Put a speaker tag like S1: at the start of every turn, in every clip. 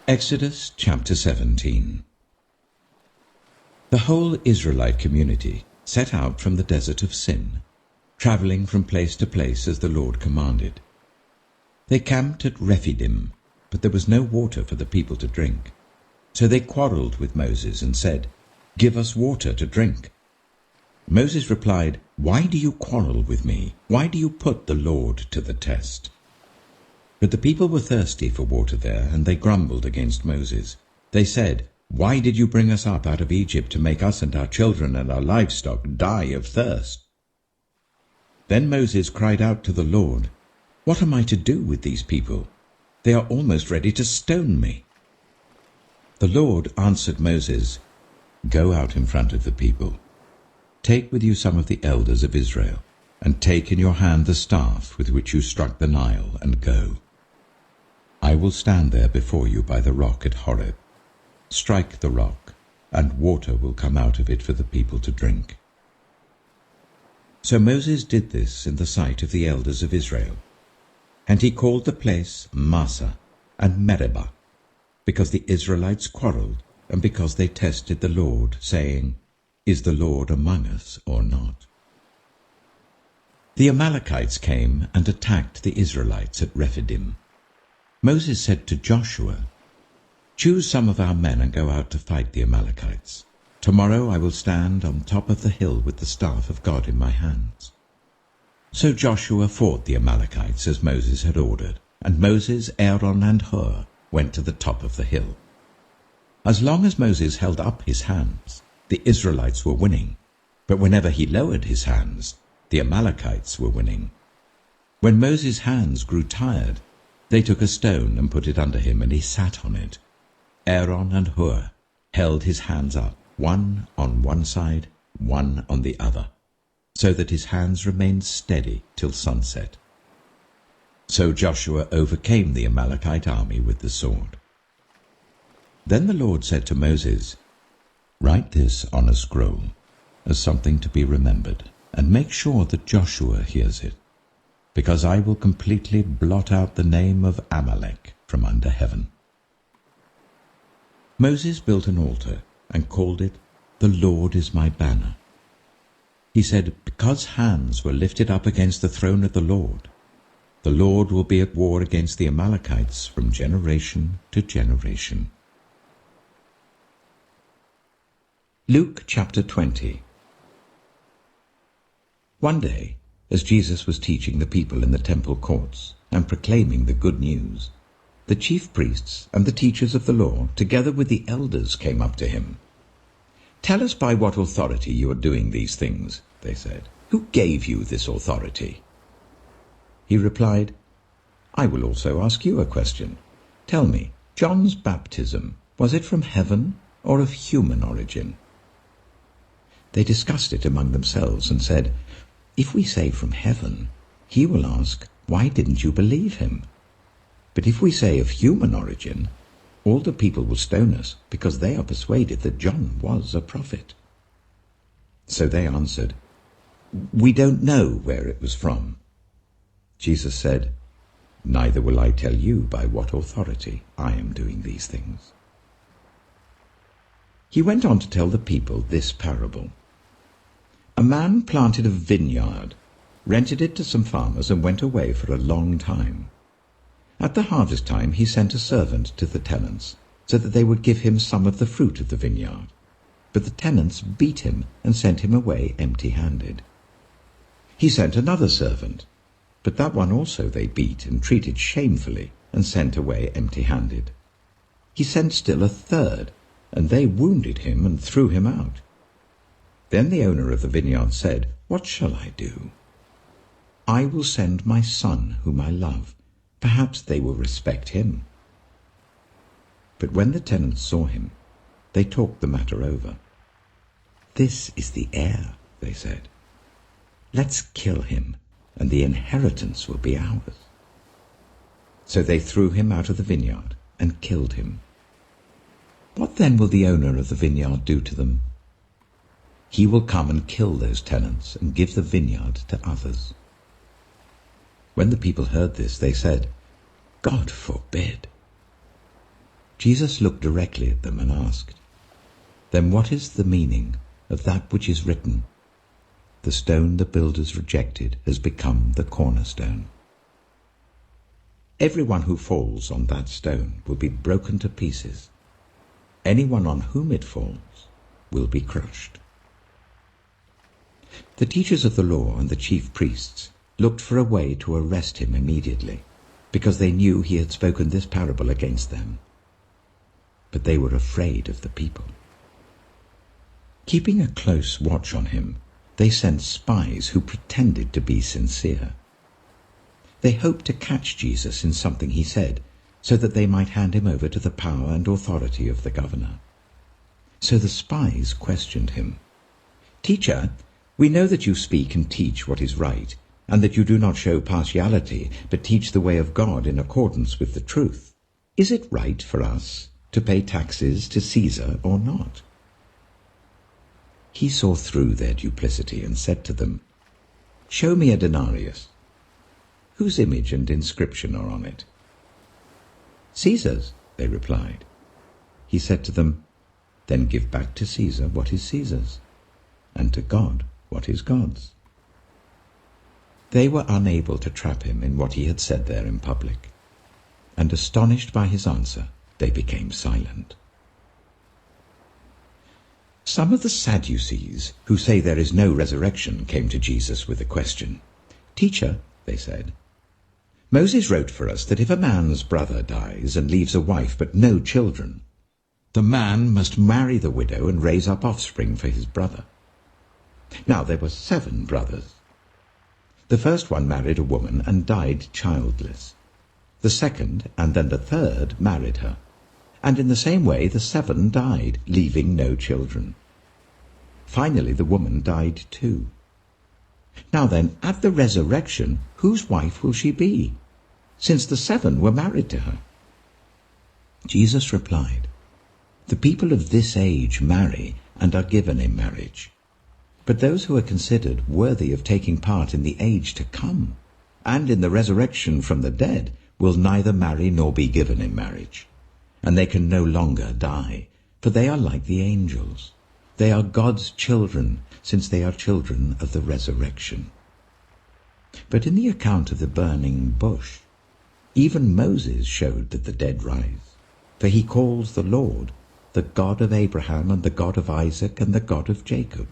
S1: Exodus chapter 17. The whole Israelite community set out from the desert of Sin, traveling from place to place as the Lord commanded. They camped at Rephidim, but there was no water for the people to drink. So they quarreled with Moses and said, "Give us water to drink." Moses replied, "Why do you quarrel with me? Why do you put the Lord to the test?" But the people were thirsty for water there, and they grumbled against Moses. They said, "Why did you bring us up out of Egypt to make us and our children and our livestock die of thirst?" Then Moses cried out to the Lord, "What am I to do with these people? They are almost ready to stone me." The Lord answered Moses, "Go out in front of the people. Take with you some of the elders of Israel, and take in your hand the staff with which you struck the Nile, and go. I will stand there before you by the rock at Horeb. Strike the rock, and water will come out of it for the people to drink." So Moses did this in the sight of the elders of Israel. And he called the place Massah and Meribah, because the Israelites quarreled, and because they tested the Lord, saying, "Is the Lord among us or not?" The Amalekites came and attacked the Israelites at Rephidim. Moses said to Joshua, "Choose some of our men and go out to fight the Amalekites. Tomorrow I will stand on top of the hill with the staff of God in my hands." So Joshua fought the Amalekites as Moses had ordered, and Moses, Aaron, and Hur went to the top of the hill. As long as Moses held up his hands, the Israelites were winning, but whenever he lowered his hands, the Amalekites were winning. When Moses' hands grew tired, they took a stone and put it under him, and he sat on it. Aaron and Hur held his hands up, one on one side, one on the other, so that his hands remained steady till sunset. So Joshua overcame the Amalekite army with the sword. Then the Lord said to Moses, "Write this on a scroll as something to be remembered, and make sure that Joshua hears it, because I will completely blot out the name of Amalek from under heaven." Moses built an altar and called it, "The Lord is my banner." He said, because hands were lifted up against the throne of the Lord will be at war against the Amalekites from generation to generation. Luke chapter 20. One day, as Jesus was teaching the people in the temple courts and proclaiming the good news, the chief priests and the teachers of the law, together with the elders, came up to him. "Tell us by what authority you are doing these things," they said. "Who gave you this authority?" He replied, "I will also ask you a question. Tell me, John's baptism, was it from heaven or of human origin?" They discussed it among themselves and said, "If we say from heaven, he will ask, 'Why didn't you believe him?' But if we say of human origin, all the people will stone us, because they are persuaded that John was a prophet." So they answered, "We don't know where it was from." Jesus said, "Neither will I tell you by what authority I am doing these things." He went on to tell the people this parable. A man planted a vineyard, rented it to some farmers, and went away for a long time. At the harvest time he sent a servant to the tenants, so that they would give him some of the fruit of the vineyard. But the tenants beat him and sent him away empty-handed. He sent another servant, but that one also they beat and treated shamefully and sent away empty-handed. He sent still a third, and they wounded him and threw him out. Then the owner of the vineyard said, "What shall I do? I will send my son whom I love. Perhaps they will respect him." But when the tenants saw him, they talked the matter over. "This is the heir," they said. "Let's kill him, and the inheritance will be ours." So they threw him out of the vineyard and killed him. What then will the owner of the vineyard do to them? He will come and kill those tenants and give the vineyard to others. When the people heard this, they said, "God forbid." Jesus looked directly at them and asked, "Then what is the meaning of that which is written? The stone the builders rejected has become the cornerstone. Everyone who falls on that stone will be broken to pieces. Anyone on whom it falls will be crushed." The teachers of the law and the chief priests looked for a way to arrest him immediately, because they knew he had spoken this parable against them. But they were afraid of the people. Keeping a close watch on him, they sent spies who pretended to be sincere. They hoped to catch Jesus in something he said, so that they might hand him over to the power and authority of the governor. So the spies questioned him. "Teacher, we know that you speak and teach what is right, and that you do not show partiality, but teach the way of God in accordance with the truth. Is it right for us to pay taxes to Caesar or not?" He saw through their duplicity and said to them, "Show me a denarius. Whose image and inscription are on it?" "Caesar's," they replied. He said to them, "Then give back to Caesar what is Caesar's, and to God what is God's." They were unable to trap him in what he had said there in public, and astonished by his answer, they became silent. Some of the Sadducees, who say there is no resurrection, came to Jesus with a question. "Teacher," they said, "Moses wrote for us that if a man's brother dies and leaves a wife but no children, the man must marry the widow and raise up offspring for his brother. Now there were 7 brothers. The first one married a woman and died childless. The second and then the third married her, and in the same way the 7 died, leaving no children. Finally the woman died too. Now then, at the resurrection, whose wife will she be, since the 7 were married to her?" Jesus replied, "The people of this age marry and are given in marriage. But those who are considered worthy of taking part in the age to come and in the resurrection from the dead will neither marry nor be given in marriage. And they can no longer die, for they are like the angels. They are God's children, since they are children of the resurrection. But in the account of the burning bush, even Moses showed that the dead rise, for he calls the Lord the God of Abraham and the God of Isaac and the God of Jacob.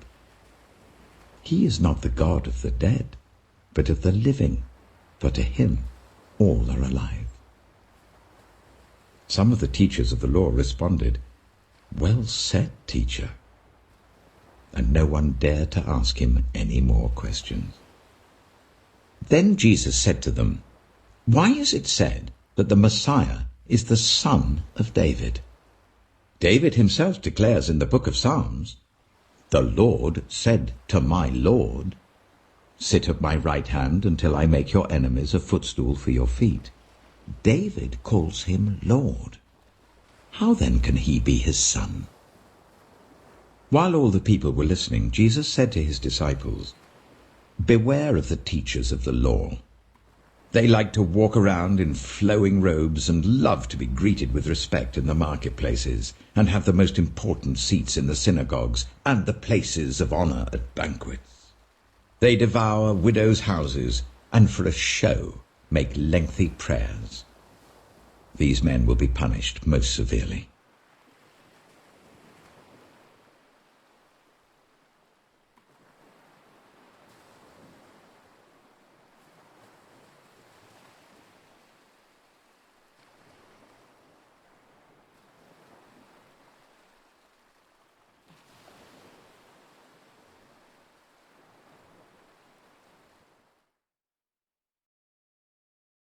S1: He is not the God of the dead, but of the living, for to him all are alive." Some of the teachers of the law responded, "Well said, teacher." And no one dared to ask him any more questions. Then Jesus said to them, "Why is it said that the Messiah is the son of David? David himself declares in the book of Psalms, 'The Lord said to my Lord, sit at my right hand until I make your enemies a footstool for your feet.' David calls him Lord. How then can he be his son?" While all the people were listening, Jesus said to his disciples, "Beware of the teachers of the law. They like to walk around in flowing robes and love to be greeted with respect in the marketplaces and have the most important seats in the synagogues and the places of honor at banquets. They devour widows' houses and for a show make lengthy prayers. These men will be punished most severely."